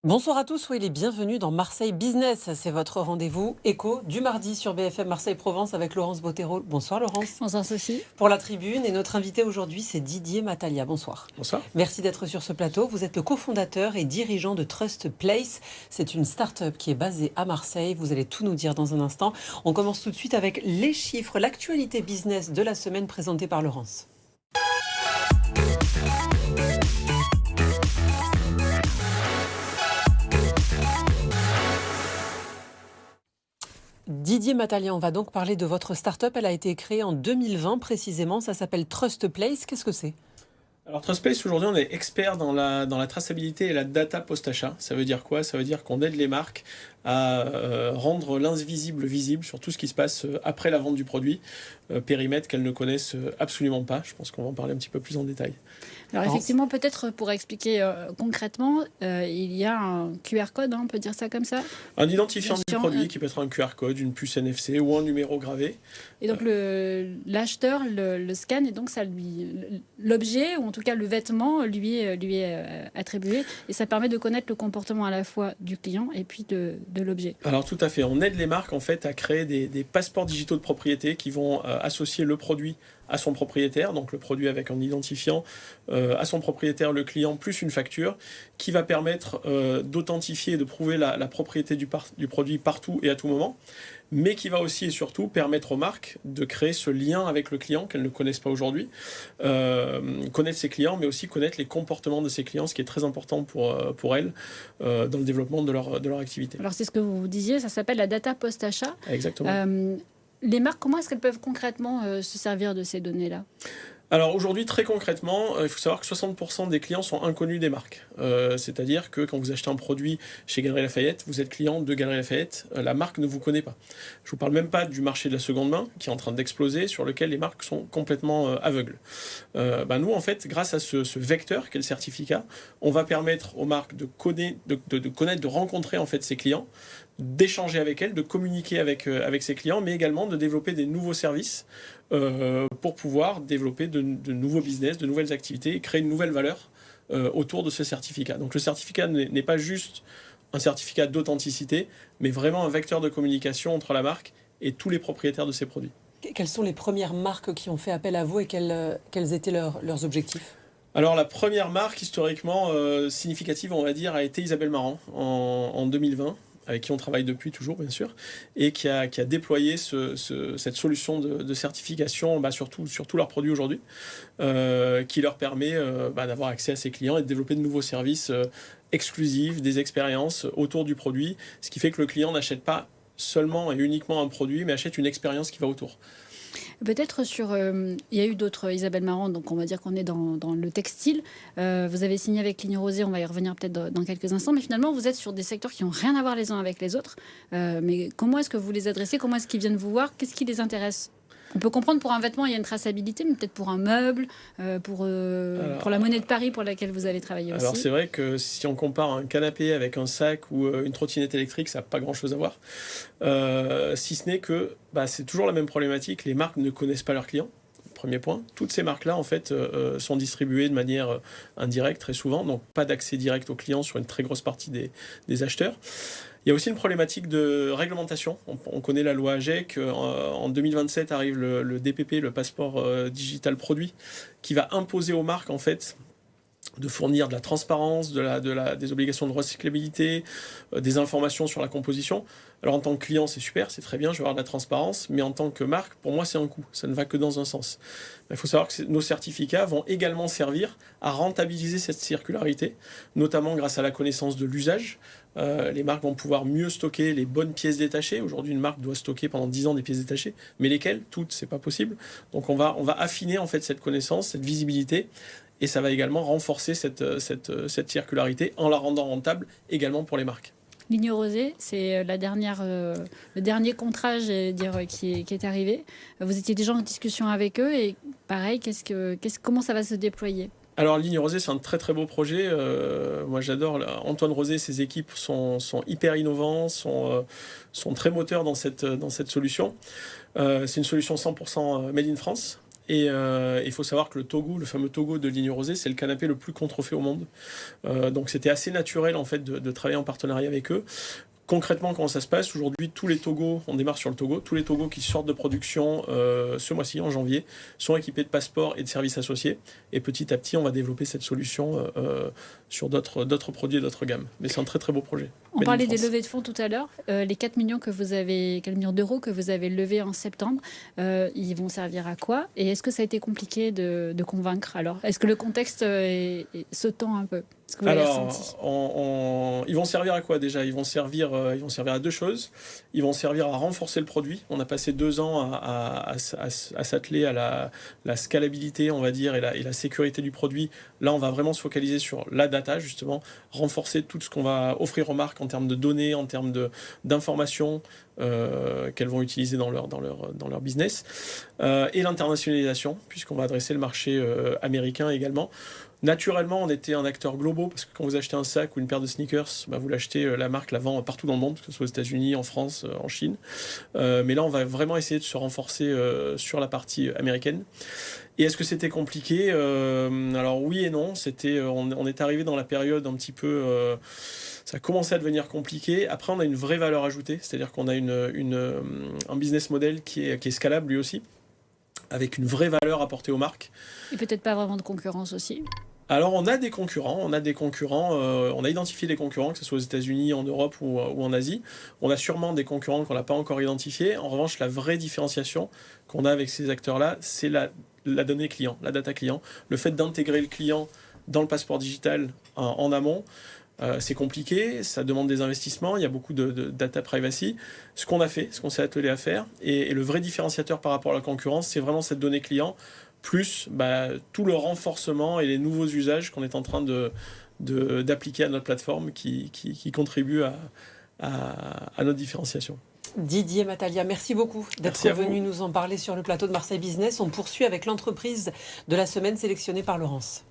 Bonsoir à tous, soyez les bienvenus dans Marseille Business. C'est votre rendez-vous éco du mardi sur BFM Marseille-Provence avec Laurence Bottero. Bonsoir Laurence. Bonsoir Sophie. Pour la tribune, et notre invité aujourd'hui c'est Didier Matalia. Bonsoir. Bonsoir. Merci d'être sur ce plateau. Vous êtes le cofondateur et dirigeant de Trust Place. C'est une start-up qui est basée à Marseille. Vous allez tout nous dire dans un instant. On commence tout de suite avec les chiffres, l'actualité business de la semaine présentée par Laurence. Didier Matalia, on va donc parler de votre start-up. Elle a été créée en 2020 précisément. Ça s'appelle Trust Place. Qu'est-ce que c'est ? Alors TrustPlace, aujourd'hui, on est expert dans la traçabilité et la data post-achat. Ça veut dire quoi? Ça veut dire qu'on aide les marques à rendre l'invisible visible sur tout ce qui se passe après la vente du produit, périmètre qu'elles ne connaissent absolument pas. Je pense qu'on va en parler un petit peu plus en détail. Alors effectivement, peut-être pour expliquer concrètement, il y a un QR code, on peut dire ça comme ça. Un identifiant du produit qui peut être un QR code, une puce NFC ou un numéro gravé. Et donc l'acheteur le scanne et donc ça l'objet ou en tout cas le vêtement lui est attribué et ça permet de connaître le comportement à la fois du client et puis de l'objet. Alors tout à fait, on aide les marques en fait à créer des passeports digitaux de propriété qui vont associer le produit à son propriétaire, donc le produit avec un identifiant, à son propriétaire, le client, plus une facture, qui va permettre d'authentifier et de prouver la propriété du produit partout et à tout moment, mais qui va aussi et surtout permettre aux marques de créer ce lien avec le client qu'elles ne connaissent pas aujourd'hui, connaître ses clients, mais aussi connaître les comportements de ses clients, ce qui est très important pour elles dans le développement de leur activité. Alors c'est ce que vous disiez, ça s'appelle la data post-achat. Exactement. Les marques, comment est-ce qu'elles peuvent concrètement se servir de ces données-là ? Alors aujourd'hui, très concrètement, il faut savoir que 60% des clients sont inconnus des marques. C'est-à-dire que quand vous achetez un produit chez Galeries Lafayette, vous êtes client de Galeries Lafayette, la marque ne vous connaît pas. Je ne vous parle même pas du marché de la seconde main qui est en train d'exploser, sur lequel les marques sont complètement aveugles. Nous, en fait, grâce à ce vecteur qu'est le certificat, on va permettre aux marques de connaître, de rencontrer en fait ses clients, d'échanger avec elles, de communiquer avec ses clients, mais également de développer des nouveaux services pour pouvoir développer de nouveaux business, de nouvelles activités et créer une nouvelle valeur autour de ce certificat. Donc le certificat n'est pas juste un certificat d'authenticité, mais vraiment un vecteur de communication entre la marque et tous les propriétaires de ces produits. Quelles sont les premières marques qui ont fait appel à vous et quels étaient leurs objectifs ? Alors la première marque historiquement significative, on va dire, a été Isabelle Marant en 2020. Avec qui on travaille depuis toujours, bien sûr, et qui a déployé cette solution de certification sur tous leurs produits aujourd'hui, qui leur permet d'avoir accès à ses clients et de développer de nouveaux services exclusifs, des expériences autour du produit, ce qui fait que le client n'achète pas seulement et uniquement un produit, mais achète une expérience qui va autour. Peut-être il y a eu d'autres Isabelle Marant, donc on va dire qu'on est dans le textile. Vous avez signé avec Ligne Rosée, on va y revenir peut-être dans quelques instants, mais finalement vous êtes sur des secteurs qui n'ont rien à voir les uns avec les autres. Mais comment est-ce que vous les adressez? Comment est-ce qu'ils viennent vous voir? Qu'est-ce qui les intéresse? On peut comprendre pour un vêtement, il y a une traçabilité, mais peut-être pour un meuble, pour la monnaie de Paris pour laquelle vous allez travailler aussi. Alors c'est vrai que si on compare un canapé avec un sac ou une trottinette électrique, ça n'a pas grand-chose à voir. Si ce n'est que c'est toujours la même problématique, les marques ne connaissent pas leurs clients. Premier point. Toutes ces marques-là, en fait, sont distribuées de manière indirecte très souvent, donc pas d'accès direct aux clients sur une très grosse partie des acheteurs. Il y a aussi une problématique de réglementation. On connaît la loi AGEC. En 2027 arrive le DPP, le passeport digital produit, qui va imposer aux marques, en fait, de fournir de la transparence, des obligations de recyclabilité, des informations sur la composition. Alors en tant que client, c'est super, c'est très bien, je vais avoir de la transparence, mais en tant que marque, pour moi, c'est un coût. Ça ne va que dans un sens. Il faut savoir que nos certificats vont également servir à rentabiliser cette circularité, notamment grâce à la connaissance de l'usage. Les marques vont pouvoir mieux stocker les bonnes pièces détachées. Aujourd'hui, une marque doit stocker pendant 10 ans des pièces détachées, mais lesquelles? Toutes, c'est pas possible. Donc on va affiner en fait cette connaissance, cette visibilité, et ça va également renforcer cette circularité en la rendant rentable également pour les marques. Ligne Rosée, c'est le dernier contrat, qui est arrivé. Vous étiez déjà en discussion avec eux et pareil, comment ça va se déployer? Alors Ligne Rosée, c'est un très très beau projet. Moi j'adore. Antoine Rosé, ses équipes sont hyper innovants, sont très moteurs dans cette solution. C'est une solution 100% made in France. Et il faut savoir que le fameux Togo de Ligne Rosée, c'est le canapé le plus contrefait au monde. Donc c'était assez naturel en fait de travailler en partenariat avec eux. Concrètement, comment ça se passe? Aujourd'hui, tous les Togos, on démarre sur le Togo, tous les Togos qui sortent de production ce mois-ci, en janvier, sont équipés de passeports et de services associés. Et petit à petit, on va développer cette solution sur d'autres produits et d'autres gammes. Mais c'est un très très beau projet. On parlait des levées de fonds tout à l'heure. Les 4 millions d'euros que vous avez levés en septembre, ils vont servir à quoi? Et est-ce que ça a été compliqué de convaincre? Alors, est-ce que le contexte se tend un peu? Est-ce que vous l'avez ressenti? Ils vont servir à quoi déjà? Ils vont servir à deux choses. Ils vont servir à renforcer le produit. On a passé 2 ans à s'atteler à la scalabilité, on va dire, et la sécurité du produit. Là, on va vraiment se focaliser sur la data, justement, renforcer tout ce qu'on va offrir aux marques en termes de données, en termes d'informations qu'elles vont utiliser dans leur business. Et l'internationalisation, puisqu'on va adresser le marché américain également. Naturellement, on était un acteur global parce que quand vous achetez un sac ou une paire de sneakers, vous l'achetez, la marque la vend partout dans le monde, que ce soit aux États-Unis, en France, en Chine. Mais là, on va vraiment essayer de se renforcer sur la partie américaine. Et est-ce que c'était compliqué? Alors oui et non. On est arrivé dans la période un petit peu... ça a commencé à devenir compliqué. Après, on a une vraie valeur ajoutée, c'est-à-dire qu'on a un business model qui est scalable lui aussi, avec une vraie valeur apportée aux marques. Et peut-être pas vraiment de concurrence aussi. Alors on a des concurrents, on a identifié des concurrents, que ce soit aux États-Unis, en Europe ou en Asie. On a sûrement des concurrents qu'on n'a pas encore identifiés. En revanche, la vraie différenciation qu'on a avec ces acteurs-là, c'est la donnée client, la data client. Le fait d'intégrer le client dans le passeport digital en amont, c'est compliqué, ça demande des investissements, il y a beaucoup de data privacy. Ce qu'on a fait, ce qu'on s'est attelé à faire, et le vrai différenciateur par rapport à la concurrence, c'est vraiment cette donnée client, plus tout le renforcement et les nouveaux usages qu'on est en train d'appliquer à notre plateforme qui contribuent à notre différenciation. Didier Matalia, merci beaucoup d'être venu nous en parler sur le plateau de Marseille Business. On poursuit avec l'entreprise de la semaine sélectionnée par Laurence.